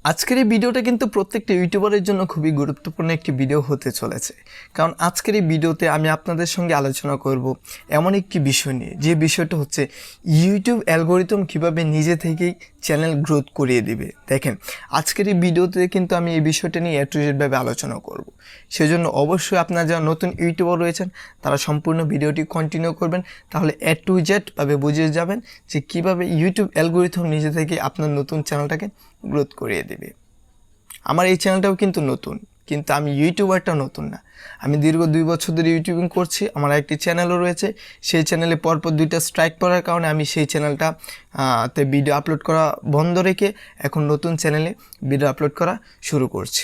আজকের এই ভিডিওটা কিন্তু প্রত্যেকটা ইউটিউবারের জন্য খুবই গুরুত্বপূর্ণ একটি ভিডিও হতে চলেছে। কারণ আজকের এই ভিডিওতে আমি আপনাদের সঙ্গে আলোচনা করব এমন একটি বিষয় নিয়ে, যে বিষয়টা হচ্ছে ইউটিউব অ্যালগরিদম কিভাবে নিজে থেকেই চ্যানেল গ্রোথ করিয়ে দিবে। দেখেন, আজকের এই ভিডিওতে কিন্তু আমি এই বিষয়টা নিয়ে A to Z ভাবে আলোচনা করব। সেজন্য অবশ্যই আপনারা যারা নতুন ইউটিউবার রয়েছেন তারা সম্পূর্ণ ভিডিওটি কন্টিনিউ করবেন, তাহলে A to Z ভাবে বুঝে যাবেন যে কীভাবে ইউটিউব অ্যালগরিদম নিজে থেকে আপনার নতুন চ্যানেলটাকে গ্রোথ করিয়ে দেবে। আমার এই চ্যানেলটাও কিন্তু নতুন, কিন্তু আমি ইউটিউবারটা নতুন না। আমি দীর্ঘ 2 বছর ধরে ইউটিউবিং করছি। আমার একটি চ্যানেলও রয়েছে। সেই চ্যানেলে পরপর 2টা স্ট্রাইক পড়ার কারণে আমি সেই চ্যানেলটাতে ভিডিও আপলোড করা বন্ধ রেখে এখন নতুন চ্যানেলে ভিডিও আপলোড করা শুরু করছি।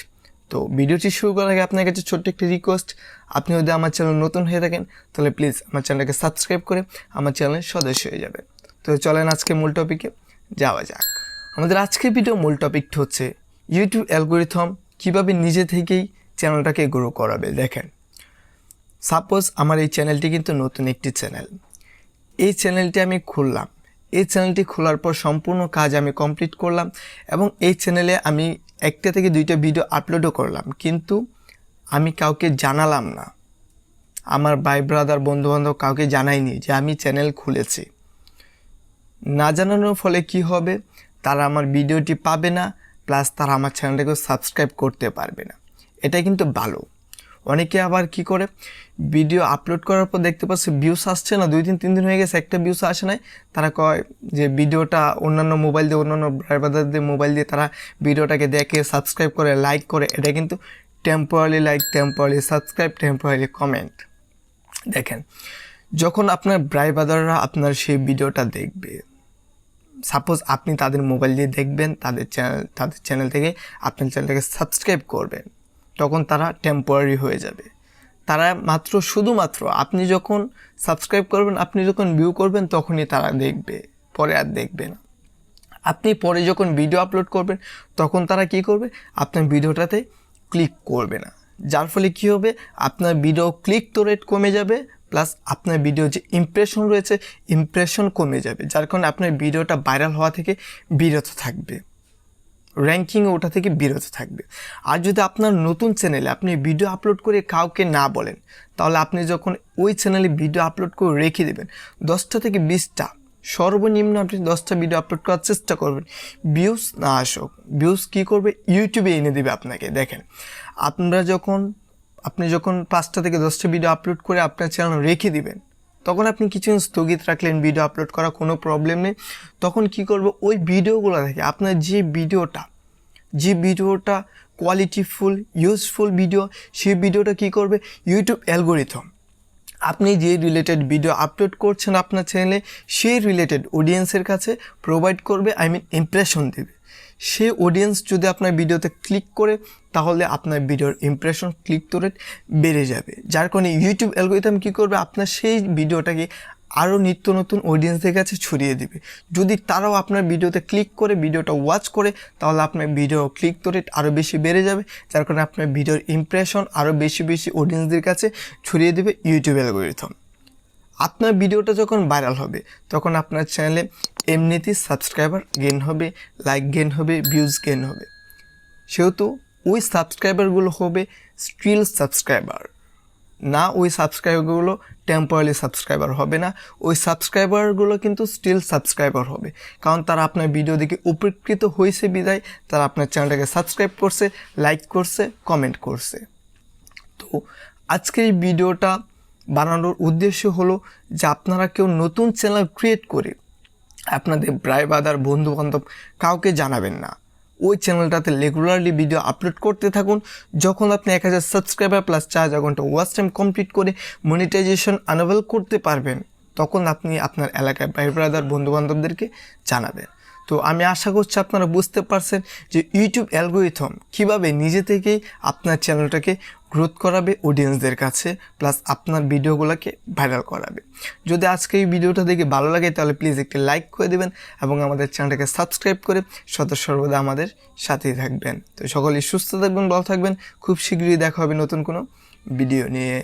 তো ভিডিওটি শুরু করার আগে আপনার কাছে ছোট্ট একটি রিকোয়েস্ট, আপনি যদি আমার চ্যানেল নতুন হয়ে থাকেন তাহলে প্লিজ আমার চ্যানেলটাকে সাবস্ক্রাইব করে আমার চ্যানেলের সদস্য হয়ে যাবেন। তো চলেন আজকে মূল টপিকে যাওয়া যাক। আমাদের আজকের ভিডিও মূল টপিকটা হচ্ছে ইউটিউব অ্যালগরিদম কীভাবে নিজে থেকেই চ্যানেলটাকে গ্রো করাবে। দেখেন, সাপোজ আমার এই চ্যানেলটি কিন্তু নতুন একটি চ্যানেল। এই চ্যানেলটি আমি খুললাম। এই চ্যানেলটি খোলার পর সম্পূর্ণ কাজ আমি কমপ্লিট করলাম এবং এই চ্যানেলে আমি 1টা থেকে 2টা ভিডিও আপলোডও করলাম, কিন্তু আমি কাউকে জানালাম না। আমার ভাই ব্রাদার বন্ধুবান্ধব কাউকে জানাইনি যে আমি চ্যানেল খুলেছি। না জানানোর ফলে কি হবে, তারা আমার ভিডিওটি পাবে না, প্লাস তারা আমার চ্যানেলটাকে সাবস্ক্রাইব করতে পারবে না। এটা কিন্তু ভালো। অনেকে আবার কি করে, ভিডিও আপলোড করার পর দেখতে পাচ্ছে ভিউস আসছে না, 2-3 দিন হয়ে গেছে, একটা ভিউস আসে নাই। তারা কয় যে ভিডিওটা অন্যান্য মোবাইল দিয়ে, অন্যান্য ব্রাদারদের মোবাইল দিয়ে তারা ভিডিওটাকে দেখে, সাবস্ক্রাইব করে, লাইক করে। এটা কিন্তু temporary like, temporary subscribe, temporary comment. দেখেন, যখন আপনার ব্রাদাররা আপনার সেই ভিডিওটা দেখবে, সাপোজ আপনি তাদের মোবাইল দিয়ে দেখবেন, তাদের চ্যানেল থেকে আপনার চ্যানেলটাকে সাবস্ক্রাইব করবেন, তখন তারা টেম্পোরারি হয়ে যাবে। তারা শুধুমাত্র আপনি যখন সাবস্ক্রাইব করবেন, আপনি যখন ভিউ করবেন, তখনই তারা দেখবে, পরে আর দেখবে না। আপনি পরে যখন ভিডিও আপলোড করবেন তখন তারা কি করবে, আপনার ভিডিওটাতে ক্লিক করবে না। যার ফলে কি হবে, আপনার ভিডিও ক্লিক তো রেট কমে যাবে, প্লাস আপনার ভিডিও যে ইমপ্রেশন রয়েছে, ইমপ্রেশন কমে যাবে। যার কারণে আপনার ভিডিওটা ভাইরাল হওয়া থেকে বিরত থাকবে, র্যাঙ্কিংয়ে ওটা থেকে বিরত থাকবে। আর যদি আপনার নতুন চ্যানেলে আপনি ভিডিও আপলোড করে কাউকে না বলেন, তাহলে আপনি যখন ওই চ্যানেলে ভিডিও আপলোড করে রেখে দেবেন, 10টা থেকে 20টা, সর্বনিম্ন আপনি 10টা ভিডিও আপলোড করার চেষ্টা করবেন। ভিউজ না আসুক, ভিউজ কী করবে, ইউটিউবে এনে দেবে আপনাকে। দেখেন, আপনি যখন 5টা থেকে 10টা ভিডিও আপলোড করে আপনার চ্যানেল রেখে দিবেন, তখন আপনি কিছুদিন স্থগিত রাখলেন, ভিডিও আপলোড করা কোনো প্রবলেম নেই। তখন কি করবে, ওই ভিডিওগুলো থেকে আপনার যে ভিডিওটা কোয়ালিটিফুল, ইউজফুল ভিডিও, সেই ভিডিওটা কি করবে, ইউটিউব অ্যালগরিদম আপনি যে রিলেটেড ভিডিও আপলোড করছেন আপনার চ্যানেলে, সেই রিলেটেড অডিয়েন্সের কাছে প্রোভাইড করবে, ইমপ্রেশন দেবে। সেই অডিয়েন্স যদি আপনার ভিডিওতে ক্লিক করে, তাহলে আপনার ভিডিওর ইমপ্রেশন, ক্লিক তো রেট বেড়ে যাবে। যার কারণে ইউটিউব অ্যালগরিদম কী করবে, আপনার সেই ভিডিওটাকে আরও নিত্য নতুন অডিয়েন্সদের কাছে ছড়িয়ে দেবে। যদি তারাও আপনার ভিডিওতে ক্লিক করে, ভিডিওটা ওয়াচ করে, তাহলে আপনার ভিডিও ক্লিক তো রেট আরও বেশি বেড়ে যাবে। যার কারণে আপনার ভিডিওর ইমপ্রেশন আরও বেশি অডিয়েন্সদের কাছে ছড়িয়ে দেবে ইউটিউব অ্যালগরিদম। আপনার ভিডিওটা যখন ভাইরাল হবে, তখন আপনার চ্যানেলে এমনিতেই সাবস্ক্রাইবার গেইন হবে, লাইক গেইন হবে, ভিউজ গেইন হবে। সেহেতু ওই সাবস্ক্রাইবারগুলো হবে স্টিল সাবস্ক্রাইবার না, ওই সাবস্ক্রাইবারগুলো টেম্পোরারি সাবস্ক্রাইবার হবে না। ওই সাবস্ক্রাইবারগুলো কিন্তু স্টিল সাবস্ক্রাইবার হবে, কারণ তারা আপনার ভিডিও দেখে উপকৃত হয়েছে বিদায় তারা আপনার চ্যানেলটাকে সাবস্ক্রাইব করছে, লাইক করছে, কমেন্ট করছে। তো আজকের এই ভিডিওটা বানানোর উদ্দেশ্য হলো যে আপনারা কেউ নতুন চ্যানেল ক্রিয়েট করে আপনাদের ব্রাদার বন্ধুবান্ধব কাউকে জানাবেন না। ওই চ্যানেলটাতে রেগুলারলি ভিডিও আপলোড করতে থাকুন। যখন আপনি 1000 সাবস্ক্রাইবার প্লাস 4000 ঘন্টা ওয়াচ টাইম কমপ্লিট করে মনিটাইজেশন আনেবল করতে পারবেন, তখন আপনি আপনার এলাকায় ভাই ব্রাদার বন্ধুবান্ধবদেরকে জানাবেন। তো আমি আশা করছি আপনারা বুঝতে পারছেন যে ইউটিউব অ্যালগরিদম কীভাবে নিজে থেকেই আপনার চ্যানেলটাকে গ্রোথ করাবে অডিয়েন্সদের কাছে, প্লাস আপনার ভিডিওগুলোকে ভাইরাল করাবে। যদি আজকে এই ভিডিওটা দেখে ভালো লাগে তাহলে প্লিজ একটি লাইক করে দেবেন এবং আমাদের চ্যানেলটাকে সাবস্ক্রাইব করে সর্বদা আমাদের সাথেই থাকবেন। তো সকলেই সুস্থ থাকবেন, ভালো থাকবেন। খুব শীঘ্রই দেখা হবে নতুন কোনো ভিডিও নিয়ে।